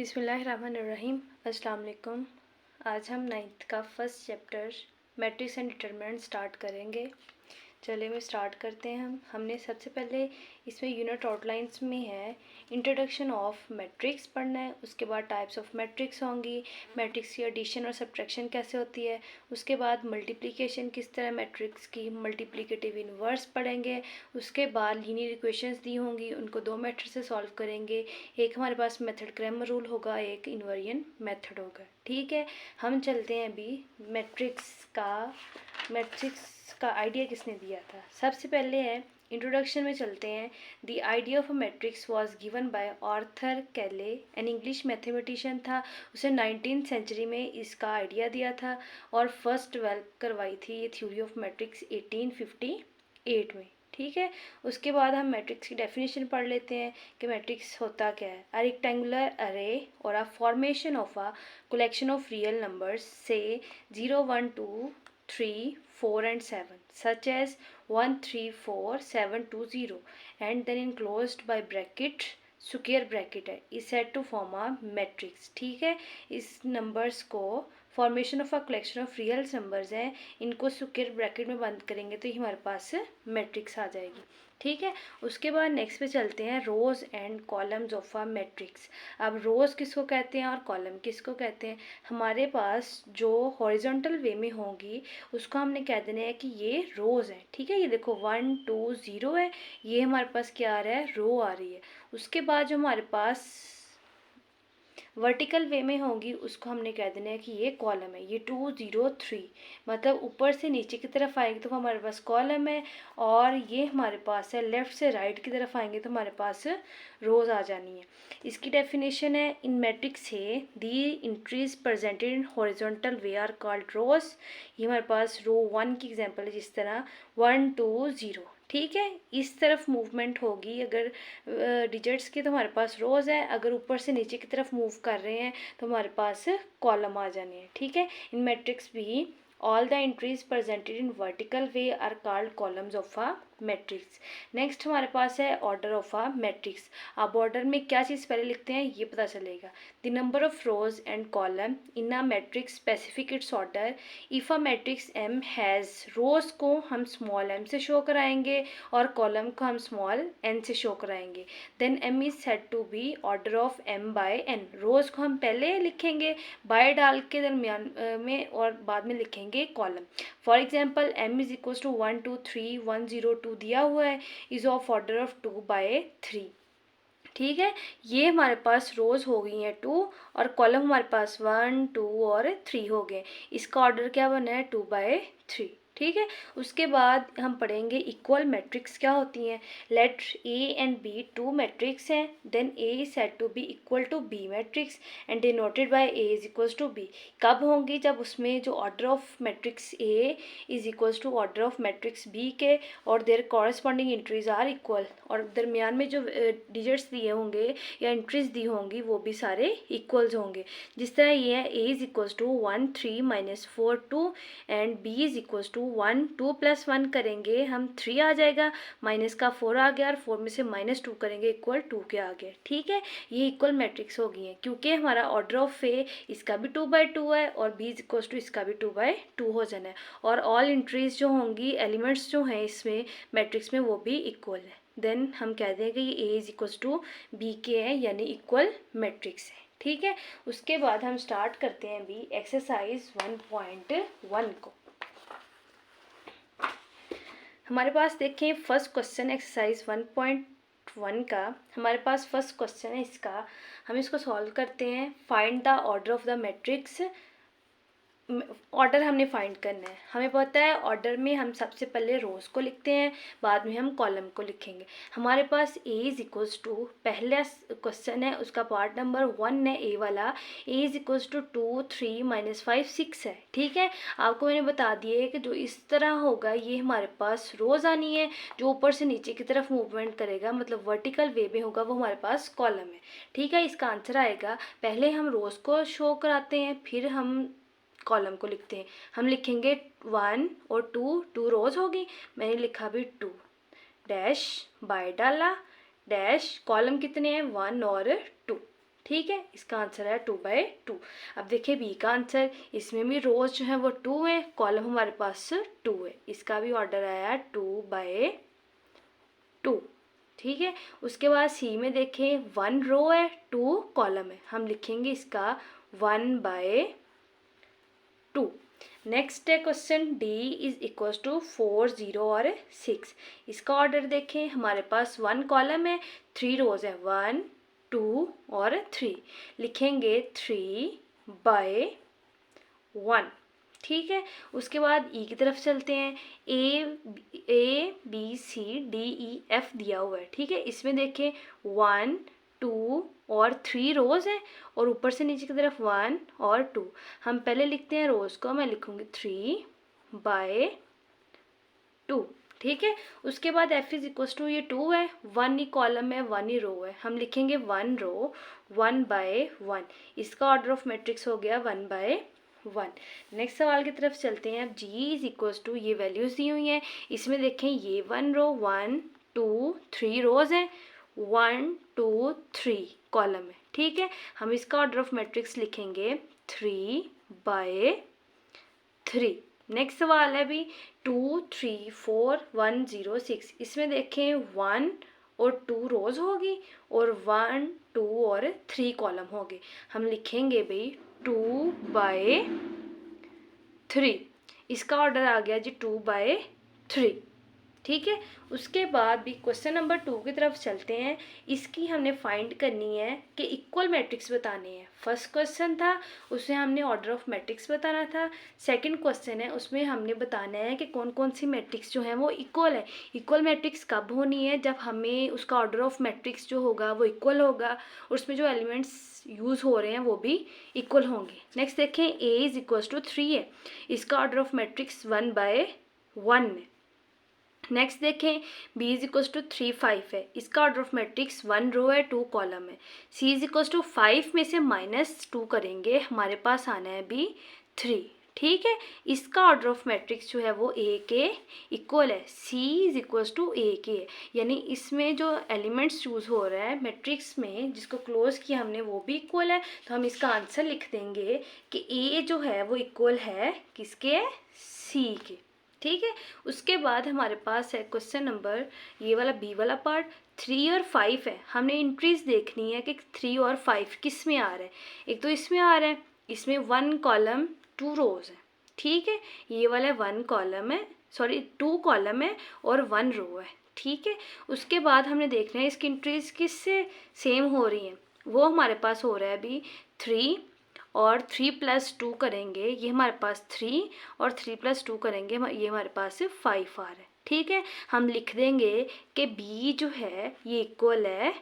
बिस्मिल्लाहिर्रहमानिर्रहीम। अस्सलाम वालेकुम। आज हम 9th का first chapter matrix and determinant start करेंगे। चलिए मैं स्टार्ट करते हैं। हमने सबसे पहले इसमें यूनिट आउटलाइंस में है इंट्रोडक्शन ऑफ मैट्रिक्स पढ़ना है, उसके बाद टाइप्स ऑफ मैट्रिक्स होंगी, मैट्रिक्स की एडिशन और सब्ट्रैक्शन कैसे होती है, उसके बाद मल्टीप्लिकेशन किस तरह मैट्रिक्स की, मल्टीप्लिकेटिव इनवर्स पढ़ेंगे, उसके बाद लीनियर इक्वेशंस दी होंगी, उनको दो मेथड से सॉल्व करेंगे। एक हमारे पास मेथड क्रैमर रूल होगा, एक इन्वेरिएंट मेथड होगा। ठीक है, हम चलते हैं अभी मैट्रिक्स का आइडिया किसने दिया था। सबसे पहले है इंट्रोडक्शन में चलते हैं। The idea of a matrix was given by Arthur कैले, एन इंग्लिश मैथमेटिशियन था। उसने 19th सेंचुरी में इसका आइडिया दिया था और फर्स्ट डेवलप करवाई थी ये थ्योरी ऑफ मैट्रिक्स 1858 में। ठीक है, उसके बाद हम मैट्रिक्स की डेफिनेशन पढ़ लेते हैं कि मैट्रिक्स होता क्या है। अ रेक्टेंगुलर अरे और a formation of a collection of real numbers से 0 1 2 3 4 and 7 such as 1 3 4 7 2 0 and then enclosed by bracket square bracket है is set to form a matrix. ठीक है, इस नंबर्स को formation of a collection of real numbers हैं, इनको square bracket में बंद करेंगे तो ये हमारे पास मैट्रिक्स आ जाएगी। ठीक है, उसके बाद नेक्स्ट पे चलते हैं rows and columns of a matrix. अब रोज किसको कहते हैं और कॉलम किसको कहते हैं। हमारे पास जो हॉरिजॉन्टल वे में होंगी उसको हमने कह देना है कि ये रोज है। ठीक है, ये देखो 1 2 0 है, ये हमारे पास क्या आ रहा है, रो आ रही है। उसके बाद जो हमारे पास वर्टिकल वे में होंगी उसको हमने कह देना है कि ये कॉलम है। ये 2 0 3 मतलब ऊपर से नीचे की तरफ आएंगे तो हमारे पास कॉलम है, और ये हमारे पास है लेफ़्ट से राइट की तरफ आएंगे तो हमारे पास रोज आ जानी है। इसकी डेफिनेशन है इन मैट्रिक्स है the entries presented in horizontal way are called rows. ये हमारे पास रो 1 की एग्जांपल है, जिस तरह 1 2 0। ठीक है, इस तरफ मूवमेंट होगी अगर डिजिट्स की तो हमारे पास रोज़ है, अगर ऊपर से नीचे की तरफ मूव कर रहे हैं तो हमारे पास कॉलम आ जाने हैं। ठीक है, इन मैट्रिक्स भी all the entries presented in vertical way are called columns of a matrix. Next हमारे पास है ऑर्डर ऑफ अ मैट्रिक्स। अब ऑर्डर में क्या चीज़ पहले लिखते हैं ये पता चलेगा। The number of rows and column in a matrix specific its order. If a matrix m has rows को हम स्मॉल एम से शो कराएंगे और कॉलम को हम स्मॉल एन से शो कराएंगे। Then m is said to be order of m by n. Rows को हम पहले लिखेंगे बाय डाल के दरमियान में और बाद में लिखेंगे column. For example M is equal to 1 2 3 1 0 2 दिया हुआ है, is of order of 2 by 3। ठीक है, ये हमारे पास रोज हो गई हैं 2 और कॉलम हमारे पास 1 2 और 3 हो गए। इसका ऑर्डर क्या बना है 2 बाय 3। ठीक है, उसके बाद हम पढ़ेंगे इक्वल मैट्रिक्स क्या होती हैं। Let A and B two matrix हैं, then A is said to be equal to B matrix and denoted by A is equal to B. कब होंगी, जब उसमें जो order of matrix A is equal to order of matrix B के और their corresponding entries are equal, और दरमियान में जो डिजिट्स दिए होंगे या एंट्रीज दी होंगी वो भी सारे इक्वल्स होंगे। जिस तरह ये है A is equals to 1 3 -4 2 and B is equals to 1 2 + 1 करेंगे हम 3 आ जाएगा, माइनस का 4 आ गया और 4 में से -2 करेंगे इक्वल 2 के आ गया। ठीक है, ये इक्वल मैट्रिक्स हो गई है क्योंकि हमारा ऑर्डर ऑफ ए इसका भी 2 बाय 2 है और बी इज इक्वल्स टू इसका भी 2 बाय 2 हो जाना है, और ऑल एंट्रीज जो होंगी एलिमेंट्स जो हैं इसमें मैट्रिक्स में वो भी इक्वल है। देन हम कह दें कि ये ए इज इक्वल्स टू बी के है, यानी इक्वल मैट्रिक्स है। ठीक है, उसके बाद हम स्टार्ट करते हैं भी एक्सरसाइज 1.1 को। हमारे पास देखें फर्स्ट क्वेश्चन एक्सरसाइज 1.1 का हमारे पास फर्स्ट क्वेश्चन है इसका। हम इसको सॉल्व करते हैं। Find the order of the matrix. Order हमने फाइंड करना है। हमें पता है ऑर्डर में हम सबसे पहले रोज को लिखते हैं, बाद में हम कॉलम को लिखेंगे। हमारे पास ए इज इक्वल्स टू पहला क्वेश्चन है उसका पार्ट नंबर 1 है ए वाला, ए इज इक्वल्स टू 2 3 -5 6 है। ठीक है, आपको मैंने बता दिया है कि जो इस तरह होगा ये हमारे पास रोज आनी है, जो ऊपर से नीचे की तरफ मूवमेंट करेगा मतलब वर्टिकल वे में होगा वो हमारे पास कॉलम है। ठीक है, इसका आंसर आएगा पहले हम रोज को शो कराते हैं फिर हम कॉलम को लिखते हैं। हम लिखेंगे 1 और 2 रोज होगी, मैंने लिखा भी 2 डैश बाय डाला डैश, कॉलम कितने हैं 1 और 2। ठीक है, इसका आंसर है 2/2। अब देखिए बी का आंसर, इसमें भी रोज जो है वो 2 है, कॉलम हमारे पास 2 है, इसका भी ऑर्डर आया 2/2। ठीक है, उसके बाद सी में देखें 1 रो है 2 कॉलम है, हम लिखेंगे इसका 1/2। नेक्स्ट है question D is equal to 4 0 और 6। इसका ऑर्डर देखें, हमारे पास 1 कॉलम है 3 रोज है 1 2 और 3, लिखेंगे 3/1। ठीक है, उसके बाद ई की तरफ चलते हैं, A B C D E F दिया हुआ है। ठीक है, इसमें देखें 1 2 और 3 रोज हैं और ऊपर से नीचे की तरफ 1 और 2। हम पहले लिखते हैं रोज को, मैं लिखूंगी 3/2। ठीक है, उसके बाद एफ इज इक्वल टू ये 2 है, 1 ही कॉलम है 1 ही रो है, हम लिखेंगे 1 रो 1/1। इसका ऑर्डर ऑफ मैट्रिक्स हो गया 1/1। नेक्स्ट सवाल की तरफ चलते हैं। अब जी इज इक्वल टू ये वैल्यूज दी हुई हैं, इसमें देखें ये 1 रो 1 2 3 रोज हैं 1 2 3 कॉलम है। ठीक है, हम इसका ऑर्डर ऑफ मैट्रिक्स लिखेंगे 3/3। नेक्स्ट सवाल है भी 2 3 4 1 0 6। इसमें देखें 1 और 2 रोज होगी और 1 2 और 3 कॉलम होंगे, हम लिखेंगे भाई 2/3। इसका ऑर्डर आ गया जी 2/3। ठीक है, उसके बाद भी क्वेश्चन नंबर 2 की तरफ चलते हैं। इसकी हमने फाइंड करनी है कि इक्वल मैट्रिक्स बताने हैं। फर्स्ट क्वेश्चन था उसमें हमने ऑर्डर ऑफ मैट्रिक्स बताना था, सेकंड क्वेश्चन है उसमें हमने बताना है कि कौन कौन सी मैट्रिक्स जो है वो इक्वल है। इक्वल मैट्रिक्स कब होनी है, जब हमें उसका ऑर्डर ऑफ मैट्रिक्स जो होगा वो इक्वल होगा और उसमें जो एलिमेंट्स यूज़ हो रहे हैं वो भी इक्वल होंगे। नेक्स्ट देखें ए इज इक्वल टू 3 है, इसका ऑर्डर ऑफ मैट्रिक्स 1/1 है। नेक्स्ट देखें बी इज इक्वल टू 3 5 है, इसका ऑर्डर ऑफ मैट्रिक्स 1 रो है 2 कॉलम है। सी इज इक्वल टू 5 में से -2 करेंगे, हमारे पास आना है बी 3। ठीक है, इसका ऑर्डर ऑफ मैट्रिक्स जो है वो ए के इक्वल है, सी इज इक्वल टू ए के है, यानी इसमें जो एलिमेंट्स यूज हो रहा है मैट्रिक्स में जिसको क्लोज किया हमने वो भी इक्वल है, तो हम इसका आंसर लिख देंगे कि ए जो है वो इक्वल है किसके, सी के। ठीक है, उसके बाद हमारे पास है क्वेश्चन नंबर ये वाला बी वाला पार्ट 3 और 5 है, हमने इंट्रीज देखनी है कि 3 और 5 किस में आ रहा है। एक तो इसमें आ रहा है, इसमें 1 कॉलम 2 रोज है। ठीक है, ये वाला 1 कॉलम है 2 कॉलम है और 1 रो है। ठीक है, उसके बाद हमने देखना है इसकी इंट्रीज किससे सेम हो रही हैं, वो हमारे पास हो रहा है अभी 3 और 3 + 2 करेंगे, ये हमारे पास 3 और 3 + 2 करेंगे, ये हमारे पास 5 आ रहा है। ठीक है, हम लिख देंगे कि बी जो है ये इक्वल है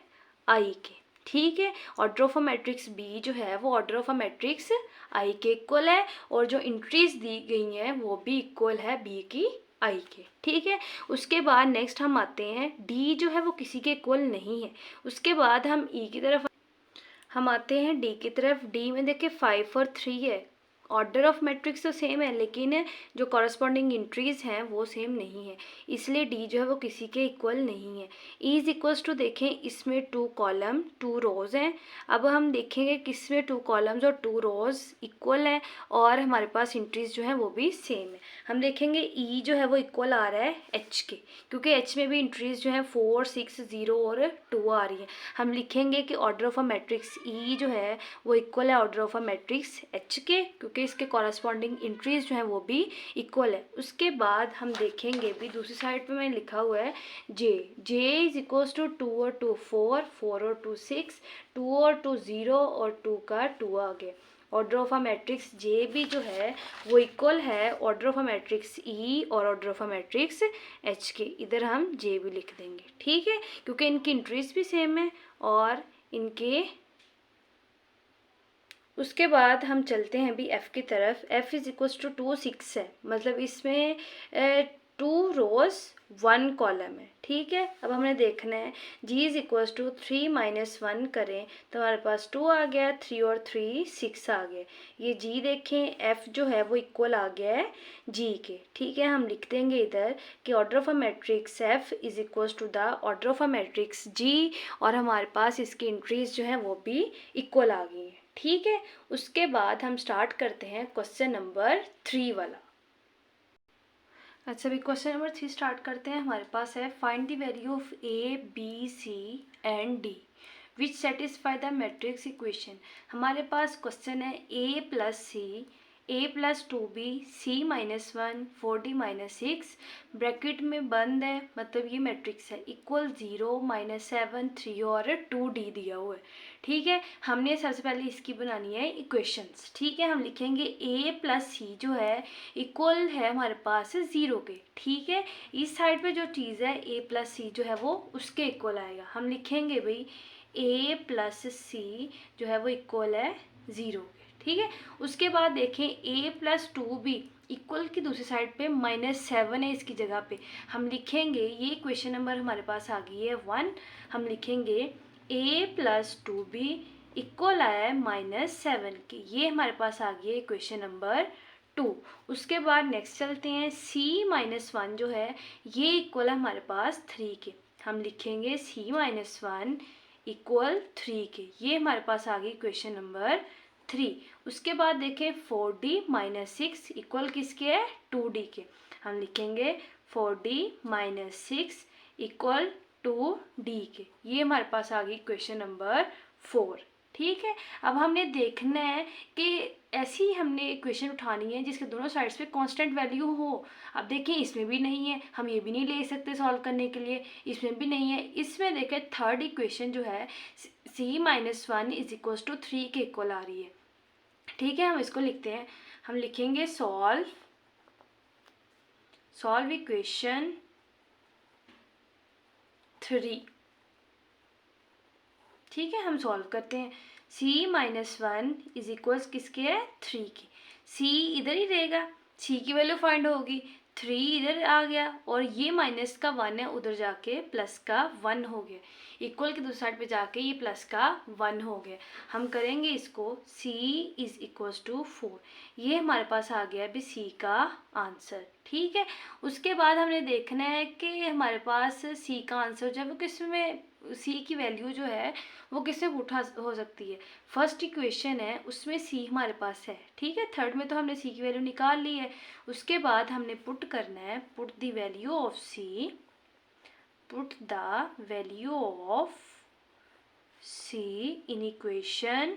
आई के। ठीक है, order of a matrix B जो है वो order of a matrix I K equal है और जो इंट्रीज दी गई हैं वो भी इक्वल है बी की आई के। ठीक है, उसके बाद नेक्स्ट हम आते हैं डी जो है वो किसी के इक्वल नहीं है। उसके बाद हम ई की तरफ हम आते हैं डी की तरफ। डी में देखिए 5 और 3 है, ऑर्डर ऑफ मैट्रिक्स तो सेम है लेकिन जो कॉरस्पॉन्डिंग इंट्रीज हैं वो सेम नहीं है, इसलिए डी जो है वो किसी के इक्वल नहीं है। ई इज इक्वल्स टू देखें इसमें 2 कॉलम 2 रोज हैं, अब हम देखेंगे किसमें 2 कॉलम्स और 2 रोज इक्वल है और हमारे पास इंट्रीज जो है वो भी सेम है। हम देखेंगे ई जो है वो इक्वल आ रहा है एच के, क्योंकि एच में भी इंट्रीज जो है 4 6 0 और 2 आ रही है। हम लिखेंगे कि ऑर्डर ऑफ अ मैट्रिक्स ई जो है वो इक्वल है order of a matrix H के, क्योंकि इसके कॉरस्पॉन्डिंग इंट्रीज जो हैं वो भी इक्वल है। उसके बाद हम देखेंगे भी दूसरी साइड पे मैंने लिखा हुआ है जे इज इक्वल्स टू 2 और 2 4 4 और 2 6 2 और 2 0 और 2 का 2 आ गया। ऑर्डर ऑफ अ मैट्रिक्स जे भी जो है वो इक्वल है ऑर्डर ऑफ अ मैट्रिक्स ई और order of a matrix H के, इधर हम जे भी लिख देंगे। ठीक है, क्योंकि इनकी इंट्रीज भी सेम है और इनके उसके बाद हम चलते हैं भी एफ़ की तरफ। एफ़ इज़ इक्वल्स टू 2 6 है, मतलब इसमें 2 रोज 1 कॉलम है, ठीक है। अब हमने देखना है g is equals to 3 minus 1 करें तो हमारे पास 2 आ गया, 3 और 3 6 आ गया। ये g देखें f जो है वो इक्वल आ गया है g के, ठीक है। हम लिख देंगे इधर कि order of a matrix f is equals to the order of a matrix g, और हमारे पास इसकी एंट्रीज जो हैं वो भी इक्वल आ गई हैं, ठीक है। उसके बाद हम स्टार्ट करते हैं क्वेश्चन नंबर 3 वाला। अच्छा, अभी क्वेश्चन नंबर 3 स्टार्ट करते हैं। हमारे पास है find the value of A B C and D which satisfy the matrix equation. हमारे पास क्वेश्चन है A plus C, A plus 2b, C minus 1, 4d minus 6 bracket में बंद है, मतलब ये मैट्रिक्स है, इक्वल 0 माइनस 7, 3 और 2d दिया हुआ है, ठीक है। हमने सबसे पहले इसकी बनानी है इक्वेशंस, ठीक है। हम लिखेंगे ए प्लस सी जो है इक्वल है हमारे पास 0 के, ठीक है। इस साइड पे जो चीज़ है ए प्लस सी जो है वो उसके इक्वल आएगा। हम लिखेंगे भाई ए प्लस सी जो है वो इक्वल है 0 के, ठीक है। उसके बाद देखें ए प्लस 2b इक्वल की दूसरी साइड पे -7 है, इसकी जगह पे हम लिखेंगे, ये क्वेश्चन नंबर हमारे पास आ गई है 1। हम लिखेंगे ए प्लस 2b इक्वल आया है -7 के, ये हमारे पास आ गई है क्वेश्चन नंबर 2। उसके बाद नेक्स्ट चलते हैं, c माइनस 1 जो है ये इक्वल है हमारे पास 3 के। हम लिखेंगे c माइनस 1 इक्वल 3 के, ये हमारे पास आ गई क्वेश्चन नंबर 3। उसके बाद देखें 4d माइनस 6 इक्वल किसके है 2d के। हम लिखेंगे 4d माइनस 6 इक्वल 2d के, ये हमारे पास आ गई क्वेश्चन नंबर 4, ठीक है। अब हमने देखना है कि ऐसी हमने इक्वेशन उठानी है जिसके दोनों साइड्स पे कांस्टेंट वैल्यू हो। अब देखें इसमें भी नहीं है, हम ये भी नहीं ले सकते सॉल्व करने के लिए, इसमें भी नहीं है। इसमें देखें थर्ड इक्वेशन जो है c minus 1 is equals to 3 के इक्वल आ रही है, ठीक है। हम इसको लिखते हैं, हम लिखेंगे सॉल्व इक्वेशन 3, ठीक है। हम सॉल्व करते हैं, c माइनस 1 इज इक्वल्स किसके है 3 के। c इधर ही रहेगा, c की वैल्यू फाइंड होगी, 3 इधर आ गया और ये माइनस का 1 है उधर जाके प्लस का 1 हो गया, इक्वल की दूसरी साइड पे जाके ये प्लस का 1 हो गया। हम करेंगे इसको c इज इक्वल्स टू 4, ये हमारे पास आ गया अभी c का आंसर, ठीक है। उसके बाद हमने देखना है कि हमारे पास c का आंसर जो है वो किस में, c की वैल्यू जो है वो किससे पुट हो सकती है। फर्स्ट इक्वेशन है उसमें c हमारे पास है, ठीक है। थर्ड में तो हमने c की वैल्यू निकाल ली है। उसके बाद हमने पुट करना है, put the value of c, put the value of c in equation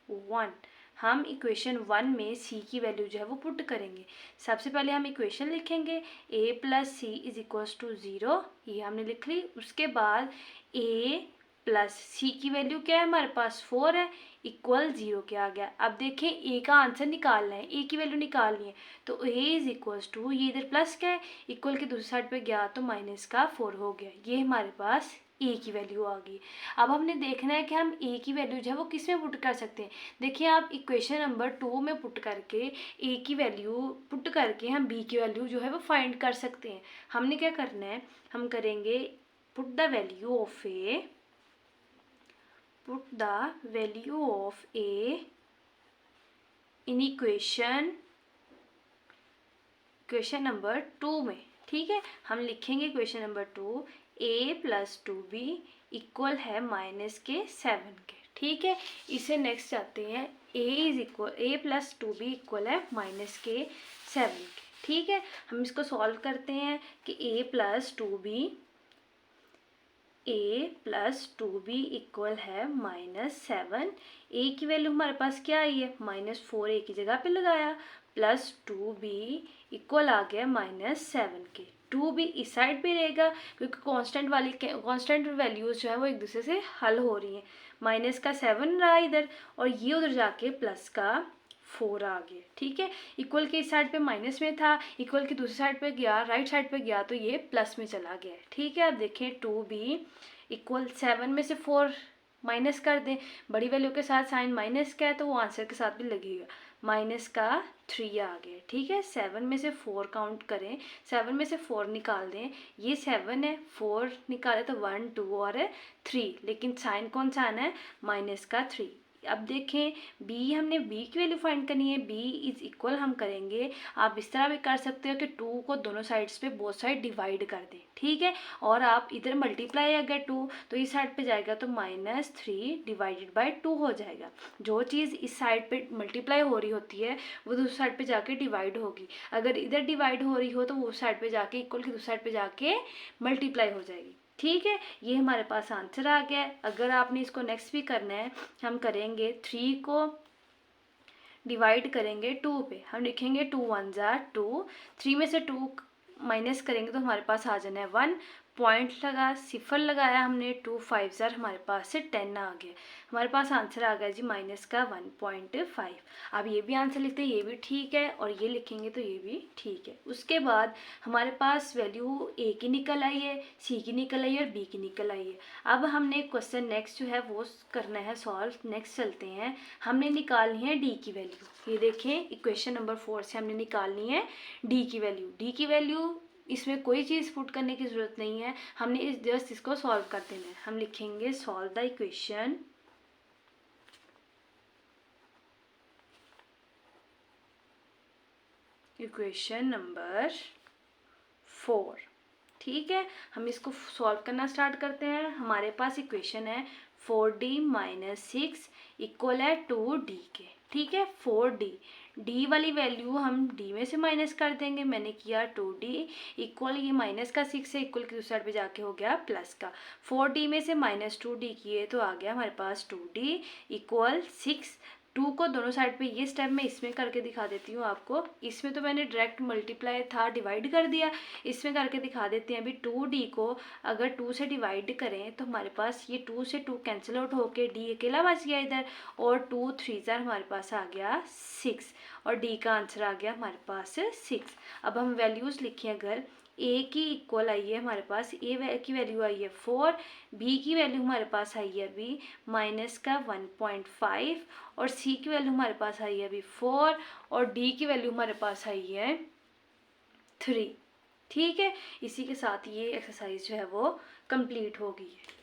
1। हम इक्वेशन 1 में c की वैल्यू जो है वो पुट करेंगे। सबसे पहले हम इक्वेशन लिखेंगे a plus C is equals to 0, ये हमने लिख ली। उसके बाद a प्लस सी की वैल्यू क्या है हमारे पास 4 है, इक्वल 0 के आ गया। अब देखें a का आंसर निकालना है, a की वैल्यू निकालनी है, तो a इज इक्वल्स टू, ये इधर प्लस क्या है, इक्वल की दूसरी साइड पे गया तो माइनस का 4 हो गया, ये हमारे पास a की वैल्यू आ गई। अब हमने देखना है कि हम a की वैल्यू जो है वो किस में पुट कर सकते हैं। देखिए आप इक्वेशन नंबर 2 में पुट करके a की वैल्यू पुट करके हम b की वैल्यू जो है वो फाइंड कर सकते हैं। हमने क्या करना है, हम करेंगे put the value of a, put the value of a in equation number 2 में, ठीक है। हम लिखेंगे question number 2 a plus 2b equal है माइनस के 7 के, ठीक है। इसे नेक्स्ट आते हैं, a प्लस 2b इक्वल है माइनस के 7 के, ठीक है। हम इसको सॉल्व करते हैं कि a प्लस 2b इक्वल है -7। a की वैल्यू हमारे पास क्या आई है -4, a की जगह पे लगाया, प्लस 2b इक्वल आ गया -7 के। 2b इस साइड पे रहेगा क्योंकि कांस्टेंट वैल्यूज जो है वो एक दूसरे से हल हो रही हैं। माइनस का 7 रहा इधर और ये उधर जाके प्लस का 4 आ गया, ठीक है। इक्वल के इस साइड पे माइनस में था, इक्वल की दूसरी साइड पे गया, राइट साइड पे गया तो ये प्लस में चला गया, ठीक है। अब देखें 2b इक्वल 7 में से 4 माइनस कर दें, बड़ी वैल्यू के साथ साइन माइनस का है तो वो आंसर के साथ भी लगेगा, माइनस का 3 आ गया। ठीक है, 7 में से 4 काउंट करें, 7 में से 4 निकाल दें, ये 7 है, 4 निकाले तो 1 2 और 3, लेकिन साइन कौन सा आना है, माइनस का 3। अब देखें b, हमने b की वैल्यू फाइंड करनी है, b इज इक्वल हम करेंगे, आप इस तरह भी कर सकते हो कि 2 को दोनों साइड्स पे बोथ साइड डिवाइड कर दें। ठीक है, और आप इधर मल्टीप्लाई अगर 2 तो इस साइड पे जाएगा तो -3 डिवाइडेड बाय 2 हो जाएगा। जो चीज़ इस साइड पे मल्टीप्लाई हो रही होती है वो दूसरी साइड पे जाके डिवाइड होगी, अगर इधर डिवाइड हो रही हो तो वो साइड पे जाके इक्वल की दूसरी साइड पे जाके मल्टीप्लाई हो जाएगी। ठीक है, ये हमारे पास आंसर आ गया है। अगर आपने इसको नेक्स्ट भी करना है, हम करेंगे 3 को डिवाइड करेंगे 2 पे, हम लिखेंगे 2 1 ज़ा 2, 3 में से 2 माइनस करेंगे तो हमारे पास आ जाना है 1, पॉइंट लगा, सिफर लगाया हमने, 2 5 ज़ार हमारे पास से 10 आ गया, हमारे पास आंसर आ गया जी माइनस का 1.5। अब ये भी आंसर लिखते हैं, ये भी ठीक है, और ये लिखेंगे तो ये भी ठीक है। उसके बाद हमारे पास वैल्यू ए की निकल आई है, सी की निकल आई है और बी की निकल आई है। अब हमने क्वेश्चन नेक्स्ट जो है वो करना है सॉल्व। नेक्स्ट चलते हैं, हमने निकालनी है डी की वैल्यू। ये देखें इक्वेशन नंबर 4 से हमने निकालनी है डी की वैल्यू। डी की वैल्यू इसमें कोई चीज़ पुट करने की ज़रूरत नहीं है, हमने जस्ट इसको सॉल्व कर देना है। हम लिखेंगे solve the equation, equation number 4। ठीक है, हम इसको सॉल्व करना स्टार्ट करते हैं। हमारे पास इक्वेशन है 4d - 6 इक्वल है 2d के। ठीक है, 4d, d वाली वैल्यू हम d में से माइनस कर देंगे, मैंने किया 2d इक्वल, ये माइनस का 6 है, इक्वल की दूसरी साइड पे जाके हो गया प्लस का, 4d में से -2d किए तो आ गया हमारे पास 2d इक्वल 6। 2 को दोनों साइड पे, ये स्टेप मैं इसमें करके दिखा देती हूँ आपको, इसमें तो मैंने डायरेक्ट मल्टीप्लाई था, डिवाइड कर दिया, इसमें करके दिखा देते हैं। अभी 2d को अगर 2 से डिवाइड करें तो हमारे पास ये 2 से 2 कैंसिल आउट होके d अकेला बच गया इधर, और 2 3 ज़ार हमारे पास आ गया 6, और d का आंसर आ गया हमारे पास 6। अब हम वैल्यूज़ लिखें, अगर a की इक्वल आई है हमारे पास, a की वैल्यू आई है 4, b की वैल्यू हमारे पास आई है अभी माइनस का 1.5, और c की वैल्यू हमारे पास आई है अभी 4, और d की वैल्यू हमारे पास आई है 3। ठीक है, इसी के साथ ये एक्सरसाइज जो है वो कंप्लीट हो गई है।